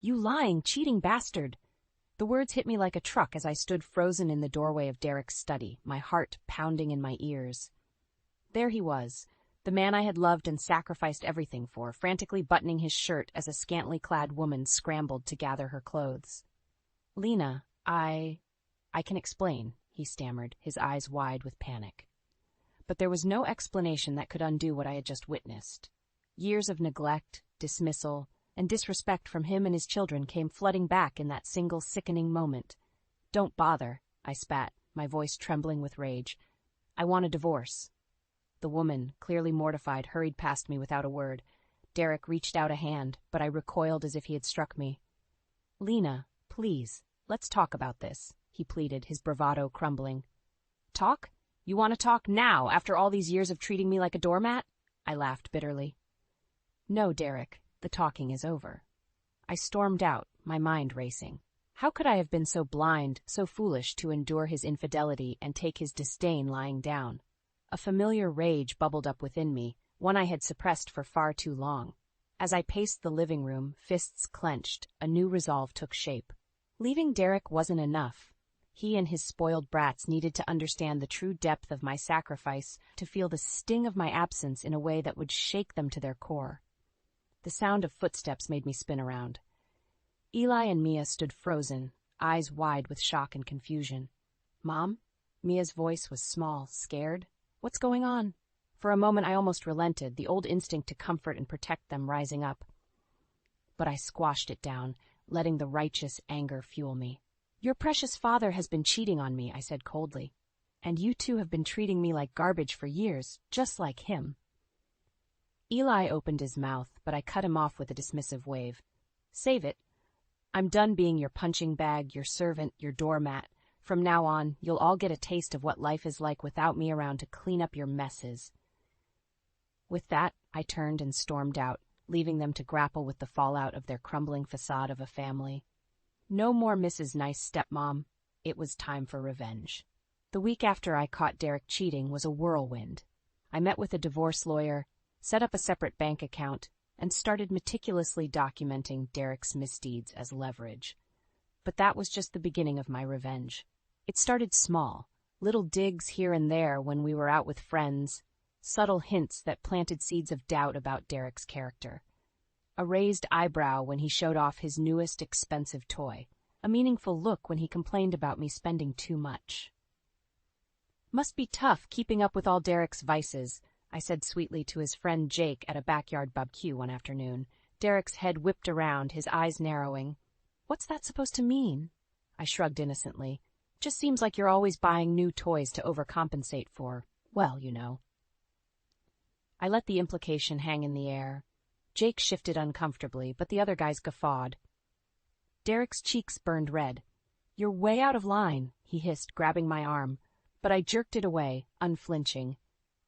You lying, cheating bastard! The words hit me like a truck as I stood frozen in the doorway of Derek's study, my heart pounding in my ears. There he was, the man I had loved and sacrificed everything for, frantically buttoning his shirt as a scantily clad woman scrambled to gather her clothes. "Lena, I can explain," he stammered, his eyes wide with panic. But there was no explanation that could undo what I had just witnessed. Years of neglect, dismissal, and disrespect from him and his children came flooding back in that single sickening moment. "Don't bother," I spat, my voice trembling with rage. "I want a divorce." The woman, clearly mortified, hurried past me without a word. Derek reached out a hand, but I recoiled as if he had struck me. "Lena, please, let's talk about this," he pleaded, his bravado crumbling. "Talk? You want to talk now, after all these years of treating me like a doormat?" I laughed bitterly. "No, Derek, the talking is over." I stormed out, my mind racing. How could I have been so blind, so foolish to endure his infidelity and take his disdain lying down? A familiar rage bubbled up within me, one I had suppressed for far too long. As I paced the living room, fists clenched, a new resolve took shape. Leaving Derek wasn't enough. He and his spoiled brats needed to understand the true depth of my sacrifice, to feel the sting of my absence in a way that would shake them to their core. The sound of footsteps made me spin around. Eli and Mia stood frozen, eyes wide with shock and confusion. "Mom?" Mia's voice was small, scared. "What's going on?" For a moment I almost relented, the old instinct to comfort and protect them rising up. But I squashed it down, letting the righteous anger fuel me. "Your precious father has been cheating on me," I said coldly. "And you two have been treating me like garbage for years, just like him." Eli opened his mouth, but I cut him off with a dismissive wave. "Save it. I'm done being your punching bag, your servant, your doormat. From now on, you'll all get a taste of what life is like without me around to clean up your messes." With that, I turned and stormed out, leaving them to grapple with the fallout of their crumbling facade of a family. No more Mrs. Nice Stepmom. It was time for revenge. The week after I caught Derek cheating was a whirlwind. I met with a divorce lawyer, set up a separate bank account, and started meticulously documenting Derek's misdeeds as leverage. But that was just the beginning of my revenge. It started small, little digs here and there when we were out with friends, subtle hints that planted seeds of doubt about Derek's character. A raised eyebrow when he showed off his newest expensive toy, a meaningful look when he complained about me spending too much. "Must be tough keeping up with all Derek's vices," I said sweetly to his friend Jake at a backyard barbecue one afternoon. Derek's head whipped around, his eyes narrowing. "What's that supposed to mean?" I shrugged innocently. "Just seems like you're always buying new toys to overcompensate for, well, you know." I let the implication hang in the air. Jake shifted uncomfortably, but the other guys guffawed. Derek's cheeks burned red. "You're way out of line," he hissed, grabbing my arm, but I jerked it away, unflinching.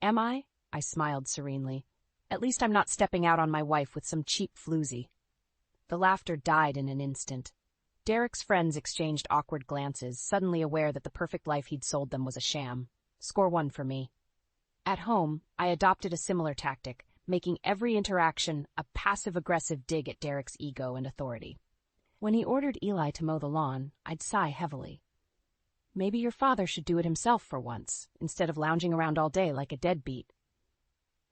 "Am I?" I smiled serenely. "At least I'm not stepping out on my wife with some cheap floozy." The laughter died in an instant. Derek's friends exchanged awkward glances, suddenly aware that the perfect life he'd sold them was a sham. Score one for me. At home, I adopted a similar tactic, making every interaction a passive-aggressive dig at Derek's ego and authority. When he ordered Eli to mow the lawn, I'd sigh heavily. "Maybe your father should do it himself for once, instead of lounging around all day like a deadbeat."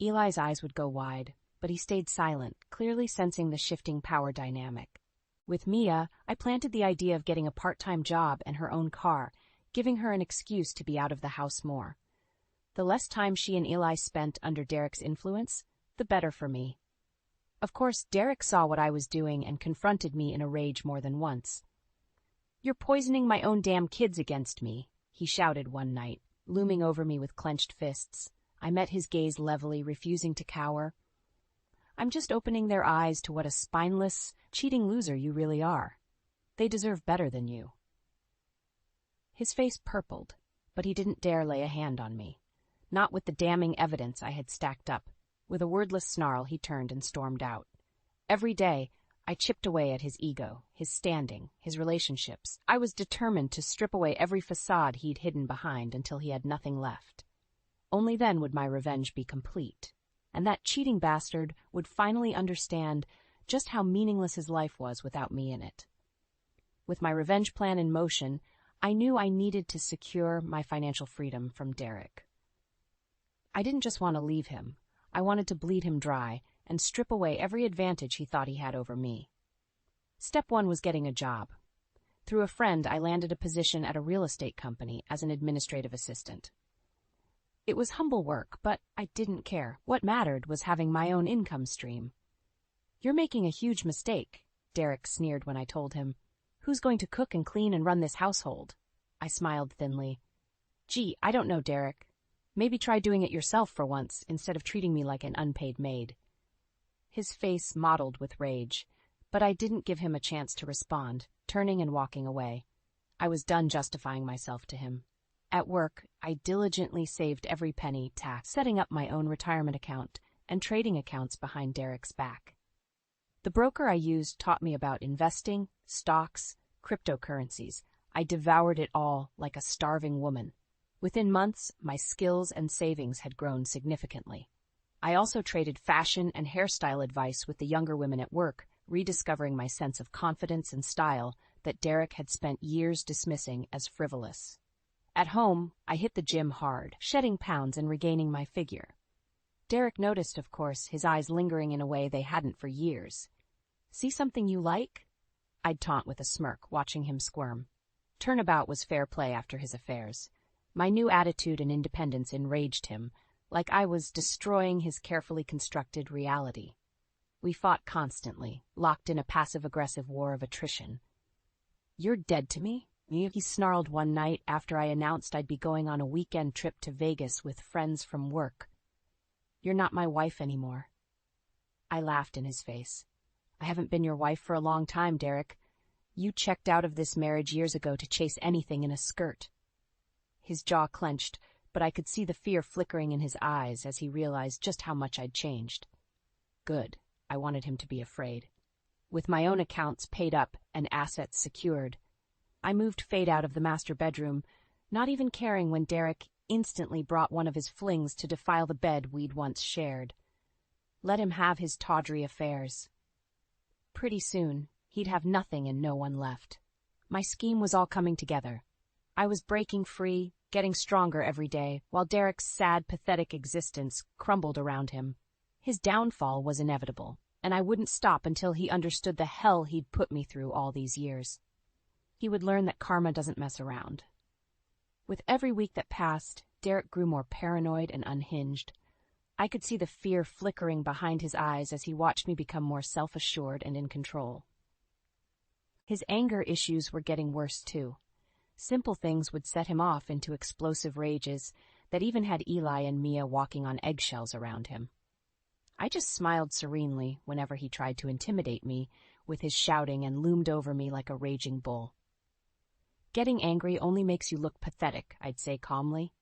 Eli's eyes would go wide, but he stayed silent, clearly sensing the shifting power dynamic. With Mia, I planted the idea of getting a part-time job and her own car, giving her an excuse to be out of the house more. The less time she and Eli spent under Derek's influence, the better for me. Of course, Derek saw what I was doing and confronted me in a rage more than once. "You're poisoning my own damn kids against me," he shouted one night, looming over me with clenched fists. I met his gaze levelly, refusing to cower. "I'm just opening their eyes to what a spineless, cheating loser you really are. They deserve better than you." His face purpled, but he didn't dare lay a hand on me. Not with the damning evidence I had stacked up. With a wordless snarl, he turned and stormed out. Every day, I chipped away at his ego, his standing, his relationships. I was determined to strip away every facade he'd hidden behind until he had nothing left. Only then would my revenge be complete, and that cheating bastard would finally understand just how meaningless his life was without me in it. With my revenge plan in motion, I knew I needed to secure my financial freedom from Derek. I didn't just want to leave him. I wanted to bleed him dry and strip away every advantage he thought he had over me. Step one was getting a job. Through a friend, I landed a position at a real estate company as an administrative assistant. It was humble work, but I didn't care. What mattered was having my own income stream. "You're making a huge mistake," Derek sneered when I told him. "Who's going to cook and clean and run this household?" I smiled thinly. "Gee, I don't know, Derek. Maybe try doing it yourself for once, instead of treating me like an unpaid maid." His face mottled with rage, but I didn't give him a chance to respond, turning and walking away. I was done justifying myself to him. At work, I diligently saved every penny, setting up my own retirement account and trading accounts behind Derek's back. The broker I used taught me about investing, stocks, cryptocurrencies. I devoured it all like a starving woman. Within months, my skills and savings had grown significantly. I also traded fashion and hairstyle advice with the younger women at work, rediscovering my sense of confidence and style that Derek had spent years dismissing as frivolous. At home, I hit the gym hard, shedding pounds and regaining my figure. Derek noticed, of course, his eyes lingering in a way they hadn't for years. "See something you like?" I'd taunt with a smirk, watching him squirm. Turnabout was fair play after his affairs. My new attitude and independence enraged him, like I was destroying his carefully constructed reality. We fought constantly, locked in a passive-aggressive war of attrition. "You're dead to me?" he snarled one night after I announced I'd be going on a weekend trip to Vegas with friends from work. "You're not my wife anymore." I laughed in his face. "I haven't been your wife for a long time, Derek. You checked out of this marriage years ago to chase anything in a skirt." His jaw clenched, but I could see the fear flickering in his eyes as he realized just how much I'd changed. Good. I wanted him to be afraid. With my own accounts paid up and assets secured, I moved Fade out of the master bedroom, not even caring when Derek instantly brought one of his flings to defile the bed we'd once shared. Let him have his tawdry affairs. Pretty soon, he'd have nothing and no one left. My scheme was all coming together. I was breaking free, getting stronger every day, while Derek's sad, pathetic existence crumbled around him. His downfall was inevitable, and I wouldn't stop until he understood the hell he'd put me through all these years. He would learn that karma doesn't mess around. With every week that passed, Derek grew more paranoid and unhinged. I could see the fear flickering behind his eyes as he watched me become more self-assured and in control. His anger issues were getting worse, too. Simple things would set him off into explosive rages that even had Eli and Mia walking on eggshells around him. I just smiled serenely whenever he tried to intimidate me with his shouting and loomed over me like a raging bull. "Getting angry only makes you look pathetic," I'd say calmly.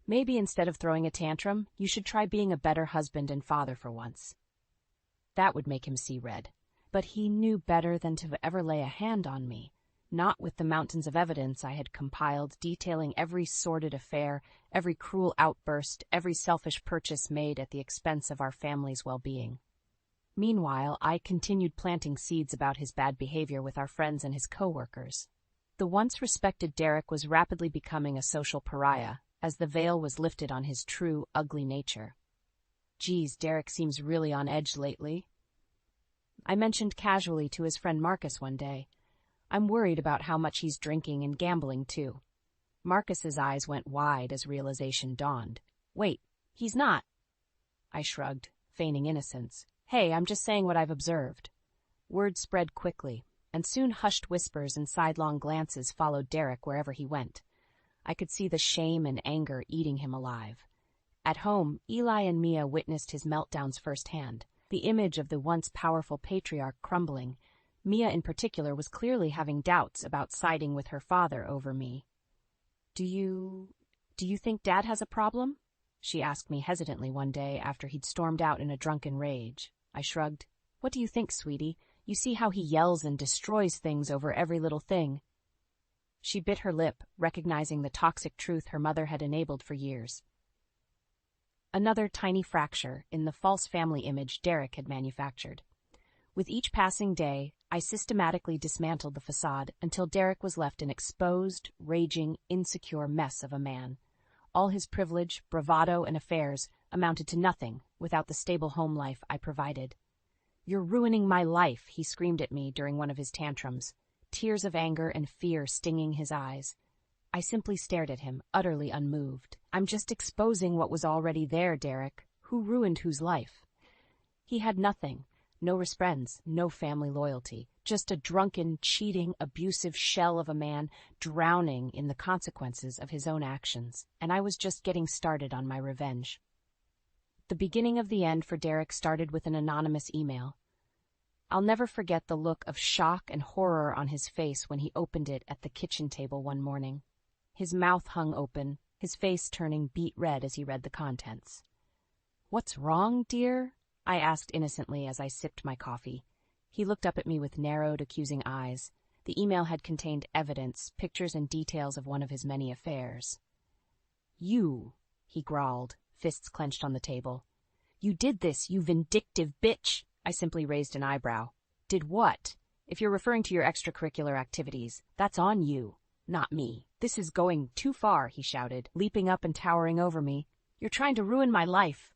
"Maybe instead of throwing a tantrum, you should try being a better husband and father for once." That would make him see red. But he knew better than to ever lay a hand on me, not with the mountains of evidence I had compiled detailing every sordid affair, every cruel outburst, every selfish purchase made at the expense of our family's well-being. Meanwhile, I continued planting seeds about his bad behavior with our friends and his co-workers. The once respected Derek was rapidly becoming a social pariah, as the veil was lifted on his true, ugly nature. "Geez, Derek seems really on edge lately," I mentioned casually to his friend Marcus one day. "I'm worried about how much he's drinking and gambling, too." Marcus's eyes went wide as realization dawned. "Wait, he's not." I shrugged, feigning innocence. "Hey, I'm just saying what I've observed." Word spread quickly, and soon hushed whispers and sidelong glances followed Derek wherever he went. I could see the shame and anger eating him alive. At home, Eli and Mia witnessed his meltdowns firsthand, the image of the once powerful patriarch crumbling. Mia in particular was clearly having doubts about siding with her father over me. Do you think Dad has a problem?" she asked me hesitantly one day after he'd stormed out in a drunken rage. I shrugged. "What do you think, sweetie? You see how he yells and destroys things over every little thing." She bit her lip, recognizing the toxic truth her mother had enabled for years. Another tiny fracture in the false family image Derek had manufactured. With each passing day, I systematically dismantled the facade until Derek was left an exposed, raging, insecure mess of a man. All his privilege, bravado, and affairs amounted to nothing without the stable home life I provided. "You're ruining my life," he screamed at me during one of his tantrums, tears of anger and fear stinging his eyes. I simply stared at him, utterly unmoved. "I'm just exposing what was already there, Derek. Who ruined whose life?" He had nothing. No friends, no family loyalty. Just a drunken, cheating, abusive shell of a man drowning in the consequences of his own actions. And I was just getting started on my revenge. The beginning of the end for Derek started with an anonymous email. I'll never forget the look of shock and horror on his face when he opened it at the kitchen table one morning. His mouth hung open, his face turning beet red as he read the contents. "What's wrong, dear?" I asked innocently as I sipped my coffee. He looked up at me with narrowed, accusing eyes. The email had contained evidence, pictures and details of one of his many affairs. "You," he growled, fists clenched on the table. "You did this, you vindictive bitch!" I simply raised an eyebrow. "Did what? If you're referring to your extracurricular activities, that's on you, not me. This is going too far," he shouted, leaping up and towering over me. "You're trying to ruin my life."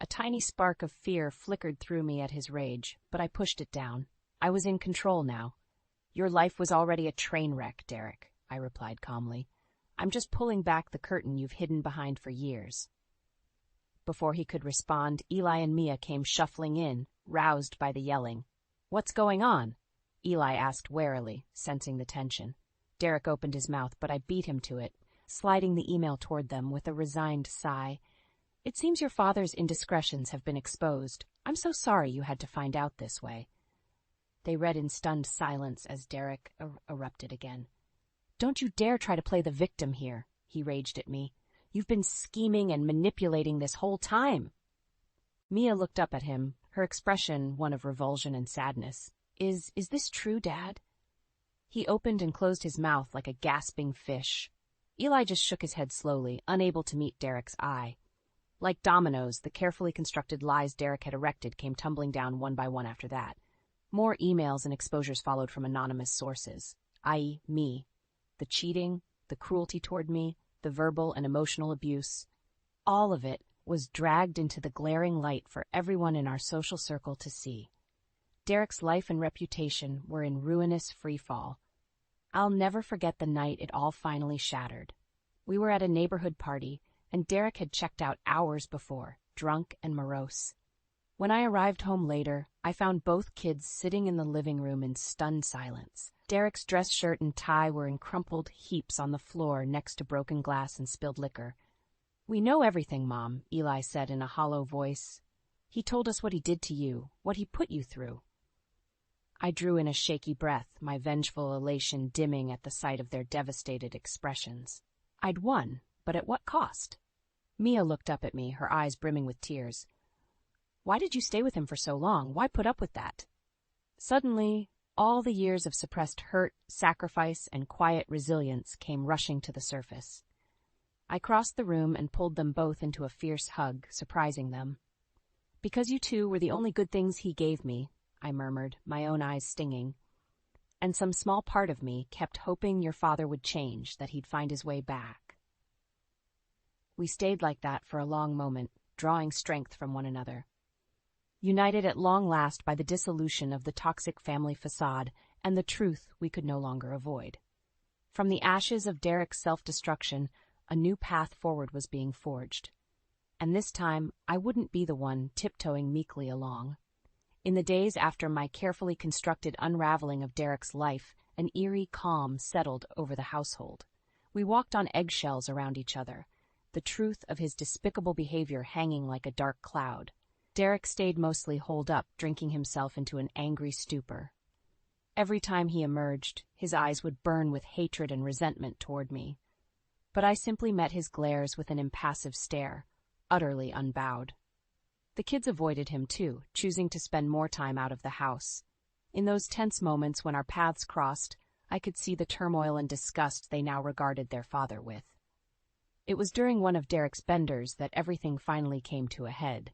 A tiny spark of fear flickered through me at his rage, but I pushed it down. I was in control now. "Your life was already a train wreck, Derek," I replied calmly. "I'm just pulling back the curtain you've hidden behind for years." Before he could respond, Eli and Mia came shuffling in, roused by the yelling. "What's going on?" Eli asked warily, sensing the tension. Derek opened his mouth, but I beat him to it, sliding the email toward them with a resigned sigh. "It seems your father's indiscretions have been exposed. I'm so sorry you had to find out this way." They read in stunned silence as Derek erupted again. "Don't you dare try to play the victim here," he raged at me. "You've been scheming and manipulating this whole time." Mia looked up at him, her expression one of revulsion and sadness. Is this true, Dad?" He opened and closed his mouth like a gasping fish. Eli just shook his head slowly, unable to meet Derek's eye. Like dominoes, the carefully constructed lies Derek had erected came tumbling down one by one after that. More emails and exposures followed from anonymous sources, i.e. me. The cheating, the cruelty toward me, the verbal and emotional abuse. All of it was dragged into the glaring light for everyone in our social circle to see. Derek's life and reputation were in ruinous freefall. I'll never forget the night it all finally shattered. We were at a neighborhood party, and Derek had checked out hours before, drunk and morose. When I arrived home later, I found both kids sitting in the living room in stunned silence. Derek's dress shirt and tie were in crumpled heaps on the floor next to broken glass and spilled liquor. "We know everything, Mom," Eli said in a hollow voice. "He told us what he did to you, what he put you through." I drew in a shaky breath, my vengeful elation dimming at the sight of their devastated expressions. I'd won, but at what cost? Mia looked up at me, her eyes brimming with tears. "Why did you stay with him for so long? Why put up with that?" Suddenly, all the years of suppressed hurt, sacrifice, and quiet resilience came rushing to the surface. I crossed the room and pulled them both into a fierce hug, surprising them. "Because you two were the only good things he gave me," I murmured, my own eyes stinging. "And some small part of me kept hoping your father would change, that he'd find his way back." We stayed like that for a long moment, drawing strength from one another. United at long last by the dissolution of the toxic family facade and the truth we could no longer avoid. From the ashes of Derek's self-destruction, a new path forward was being forged. And this time, I wouldn't be the one tiptoeing meekly along. In the days after my carefully constructed unraveling of Derek's life, an eerie calm settled over the household. We walked on eggshells around each other, the truth of his despicable behavior hanging like a dark cloud. Derek stayed mostly holed up, drinking himself into an angry stupor. Every time he emerged, his eyes would burn with hatred and resentment toward me. But I simply met his glares with an impassive stare, utterly unbowed. The kids avoided him too, choosing to spend more time out of the house. In those tense moments when our paths crossed, I could see the turmoil and disgust they now regarded their father with. It was during one of Derek's benders that everything finally came to a head.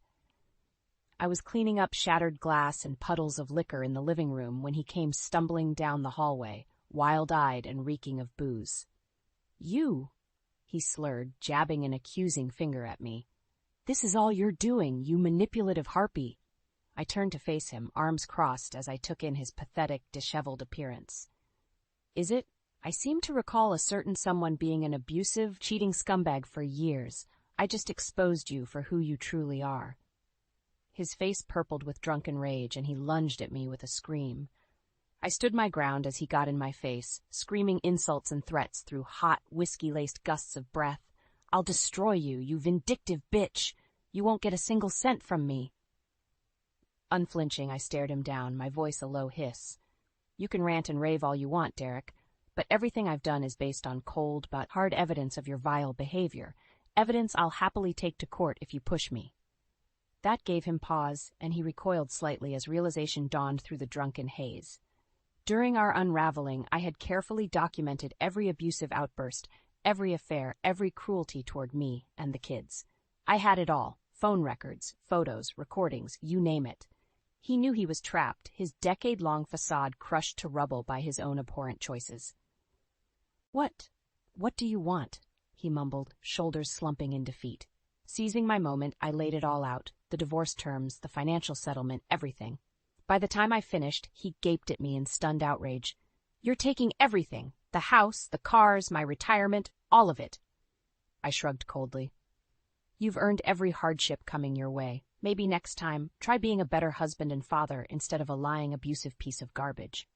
I was cleaning up shattered glass and puddles of liquor in the living room when he came stumbling down the hallway, wild-eyed and reeking of booze. "You," he slurred, jabbing an accusing finger at me. "This is all you're doing, you manipulative harpy." I turned to face him, arms crossed as I took in his pathetic, disheveled appearance. "Is it? I seem to recall a certain someone being an abusive, cheating scumbag for years. I just exposed you for who you truly are." His face purpled with drunken rage, and he lunged at me with a scream. I stood my ground as he got in my face, screaming insults and threats through hot, whiskey-laced gusts of breath. "I'll destroy you, you vindictive bitch! You won't get a single cent from me." Unflinching, I stared him down, my voice a low hiss. "You can rant and rave all you want, Derek, but everything I've done is based on cold but hard evidence of your vile behavior, evidence I'll happily take to court if you push me." That gave him pause, and he recoiled slightly as realization dawned through the drunken haze. During our unraveling, I had carefully documented every abusive outburst, every affair, every cruelty toward me and the kids. I had it all: phone records, photos, recordings, you name it. He knew he was trapped, his decade-long facade crushed to rubble by his own abhorrent choices. What do you want?" he mumbled, shoulders slumping in defeat. Seizing my moment, I laid it all out, the divorce terms, the financial settlement, everything. By the time I finished, he gaped at me in stunned outrage. "You're taking everything, the house, the cars, my retirement, all of it." I shrugged coldly. "You've earned every hardship coming your way. Maybe next time, try being a better husband and father instead of a lying, abusive piece of garbage."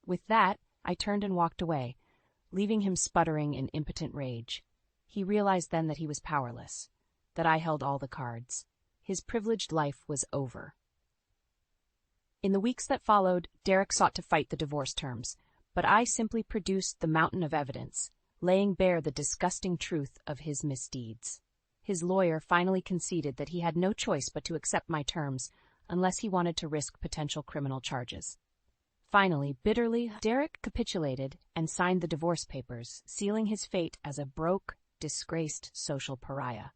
With that, I turned and walked away, leaving him sputtering in impotent rage. He realized then that he was powerless, that I held all the cards. His privileged life was over. In the weeks that followed, Derek sought to fight the divorce terms, but I simply produced the mountain of evidence, laying bare the disgusting truth of his misdeeds. His lawyer finally conceded that he had no choice but to accept my terms, unless he wanted to risk potential criminal charges. Finally, bitterly, Derek capitulated and signed the divorce papers, sealing his fate as a broke, disgraced social pariah.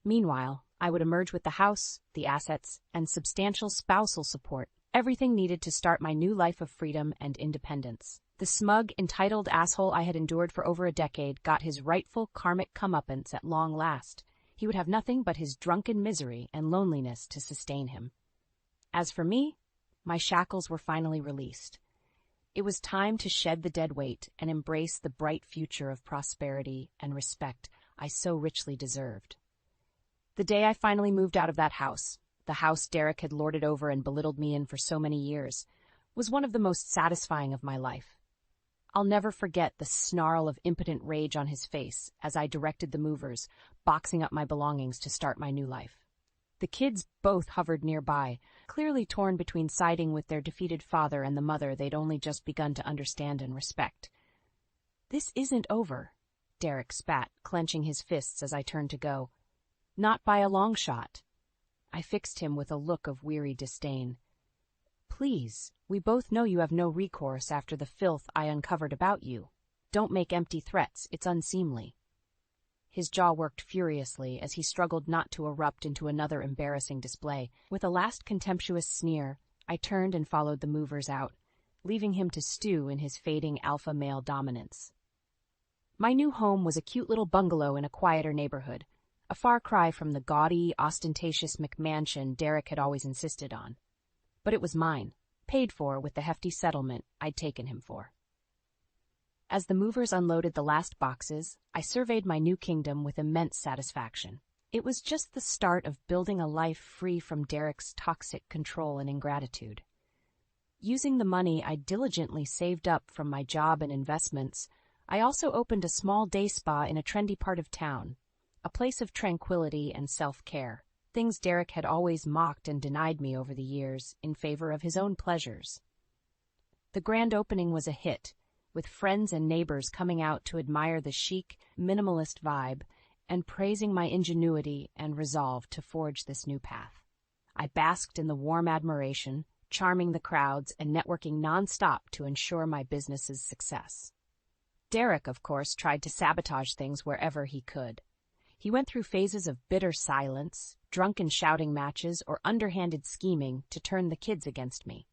Meanwhile, I would emerge with the house, the assets, and substantial spousal support, everything needed to start my new life of freedom and independence. The smug, entitled asshole I had endured for over a decade got his rightful karmic comeuppance at long last. He would have nothing but his drunken misery and loneliness to sustain him. As for me, my shackles were finally released. It was time to shed the dead weight and embrace the bright future of prosperity and respect I so richly deserved. The day I finally moved out of that house, the house Derek had lorded over and belittled me in for so many years, was one of the most satisfying of my life. I'll never forget the snarl of impotent rage on his face as I directed the movers, boxing up my belongings to start my new life. The kids both hovered nearby, clearly torn between siding with their defeated father and the mother they'd only just begun to understand and respect. "This isn't over," Derek spat, clenching his fists as I turned to go. "Not by a long shot." I fixed him with a look of weary disdain. "Please, we both know you have no recourse after the filth I uncovered about you. Don't make empty threats, it's unseemly." His jaw worked furiously as he struggled not to erupt into another embarrassing display. With a last contemptuous sneer, I turned and followed the movers out, leaving him to stew in his fading alpha male dominance. My new home was a cute little bungalow in a quieter neighborhood, a far cry from the gaudy, ostentatious McMansion Derek had always insisted on. But it was mine, paid for with the hefty settlement I'd taken him for. As the movers unloaded the last boxes, I surveyed my new kingdom with immense satisfaction. It was just the start of building a life free from Derek's toxic control and ingratitude. Using the money I diligently saved up from my job and investments, I also opened a small day spa in a trendy part of town, a place of tranquility and self-care, things Derek had always mocked and denied me over the years in favor of his own pleasures. The grand opening was a hit, with friends and neighbors coming out to admire the chic, minimalist vibe and praising my ingenuity and resolve to forge this new path. I basked in the warm admiration, charming the crowds and networking nonstop to ensure my business's success. Derek, of course, tried to sabotage things wherever he could. He went through phases of bitter silence, drunken shouting matches, or underhanded scheming to turn the kids against me.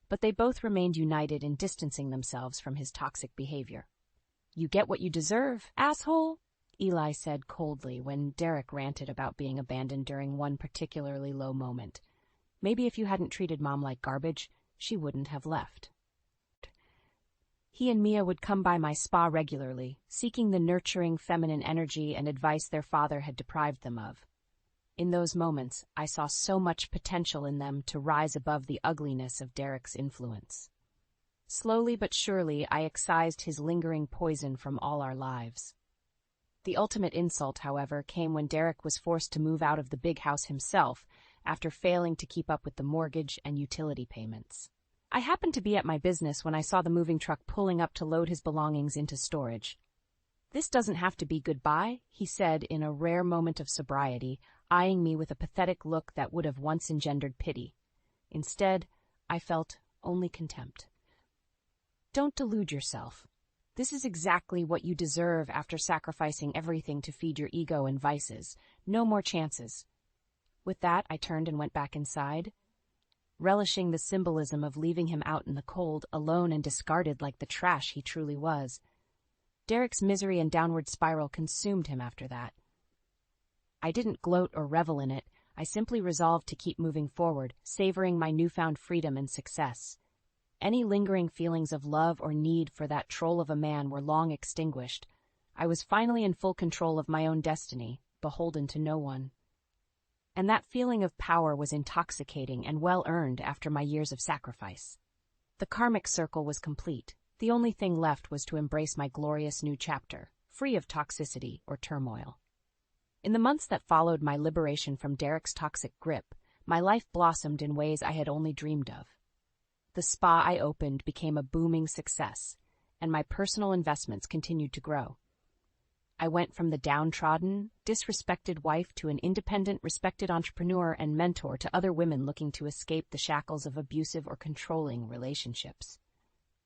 But they both remained united in distancing themselves from his toxic behavior. "You get what you deserve, asshole," Eli said coldly when Derek ranted about being abandoned during one particularly low moment. Maybe if you hadn't treated Mom like garbage, she wouldn't have left. He and Mia would come by my spa regularly, seeking the nurturing feminine energy and advice their father had deprived them of. In those moments, I saw so much potential in them to rise above the ugliness of Derek's influence. Slowly but surely, I excised his lingering poison from all our lives. The ultimate insult, however, came when Derek was forced to move out of the big house himself after failing to keep up with the mortgage and utility payments. I happened to be at my business when I saw the moving truck pulling up to load his belongings into storage. "This doesn't have to be goodbye," he said in a rare moment of sobriety, eyeing me with a pathetic look that would have once engendered pity. Instead, I felt only contempt. "Don't delude yourself. This is exactly what you deserve after sacrificing everything to feed your ego and vices. No more chances." With that, I turned and went back inside, relishing the symbolism of leaving him out in the cold, alone and discarded like the trash he truly was. Derek's misery and downward spiral consumed him after that. I didn't gloat or revel in it. I simply resolved to keep moving forward, savoring my newfound freedom and success. Any lingering feelings of love or need for that troll of a man were long extinguished. I was finally in full control of my own destiny, beholden to no one. And that feeling of power was intoxicating and well-earned after my years of sacrifice. The karmic circle was complete. The only thing left was to embrace my glorious new chapter, free of toxicity or turmoil. In the months that followed my liberation from Derek's toxic grip, my life blossomed in ways I had only dreamed of. The spa I opened became a booming success, and my personal investments continued to grow. I went from the downtrodden, disrespected wife to an independent, respected entrepreneur and mentor to other women looking to escape the shackles of abusive or controlling relationships.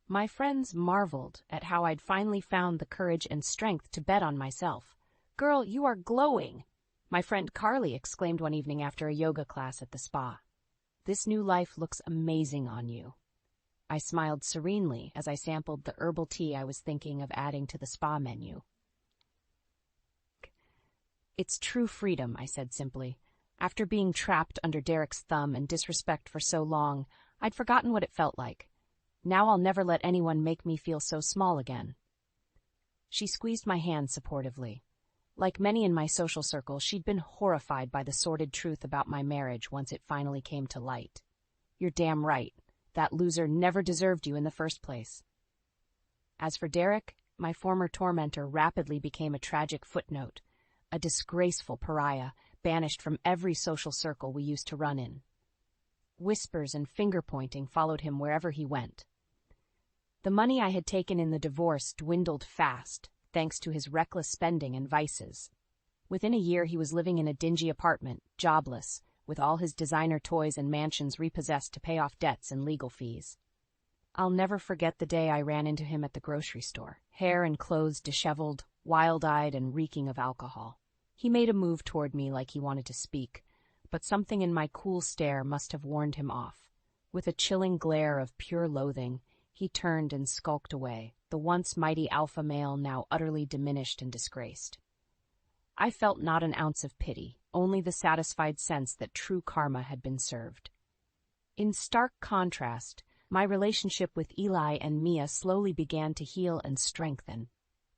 My friends marveled at how I'd finally found the courage and strength to bet on myself. "Girl, you are glowing," my friend Carly exclaimed one evening after a yoga class at the spa. "This new life looks amazing on you." I smiled serenely as I sampled the herbal tea I was thinking of adding to the spa menu. "It's true freedom," I said simply. After being trapped under Derek's thumb and disrespect for so long, I'd forgotten what it felt like. Now I'll never let anyone make me feel so small again. She squeezed my hand supportively. Like many in my social circle, she'd been horrified by the sordid truth about my marriage once it finally came to light. "You're damn right. That loser never deserved you in the first place." As for Derek, my former tormentor rapidly became a tragic footnote, a disgraceful pariah, banished from every social circle we used to run in. Whispers and finger-pointing followed him wherever he went. The money I had taken in the divorce dwindled fast, thanks to his reckless spending and vices. Within a year, he was living in a dingy apartment, jobless, with all his designer toys and mansions repossessed to pay off debts and legal fees. I'll never forget the day I ran into him at the grocery store, hair and clothes disheveled, wild-eyed and reeking of alcohol. He made a move toward me like he wanted to speak, but something in my cool stare must have warned him off. With a chilling glare of pure loathing, he turned and skulked away, the once mighty alpha male now utterly diminished and disgraced. I felt not an ounce of pity, only the satisfied sense that true karma had been served. In stark contrast, my relationship with Eli and Mia slowly began to heal and strengthen.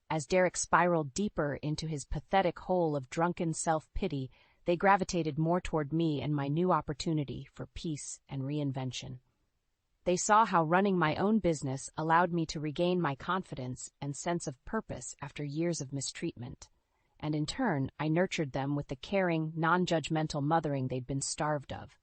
As Derek spiraled deeper into his pathetic hole of drunken self-pity, they gravitated more toward me and my new opportunity for peace and reinvention. They saw how running my own business allowed me to regain my confidence and sense of purpose after years of mistreatment, and in turn, I nurtured them with the caring, non-judgmental mothering they'd been starved of.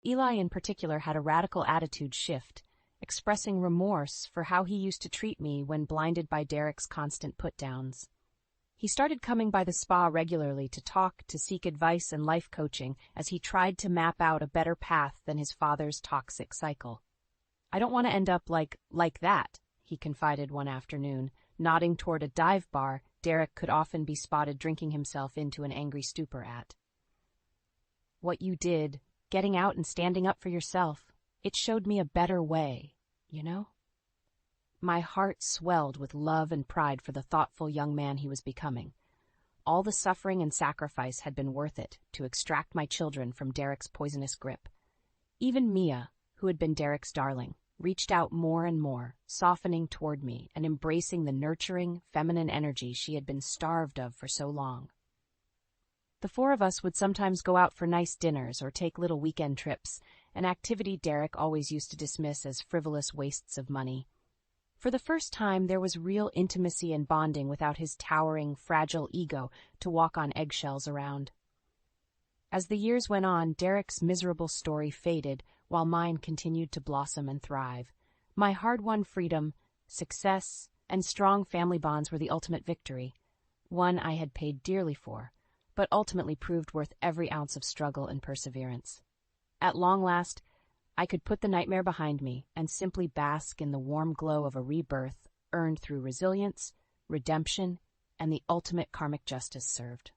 Eli in particular had a radical attitude shift, expressing remorse for how he used to treat me when blinded by Derek's constant put-downs. He started coming by the spa regularly to talk, to seek advice and life coaching as he tried to map out a better path than his father's toxic cycle. "I don't want to end up like that," he confided one afternoon, nodding toward a dive bar Derek could often be spotted drinking himself into an angry stupor at. What you did, getting out and standing up for yourself, it showed me a better way, you know? My heart swelled with love and pride for the thoughtful young man he was becoming. All the suffering and sacrifice had been worth it to extract my children from Derek's poisonous grip. Even Mia, who had been Derek's darling, reached out more and more, softening toward me and embracing the nurturing, feminine energy she had been starved of for so long. The four of us would sometimes go out for nice dinners or take little weekend trips, an activity Derek always used to dismiss as frivolous wastes of money. For the first time, there was real intimacy and bonding without his towering, fragile ego to walk on eggshells around. As the years went on, Derek's miserable story faded while mine continued to blossom and thrive. My hard-won freedom, success, and strong family bonds were the ultimate victory, one I had paid dearly for, but ultimately proved worth every ounce of struggle and perseverance. At long last, I could put the nightmare behind me and simply bask in the warm glow of a rebirth earned through resilience, redemption, and the ultimate karmic justice served.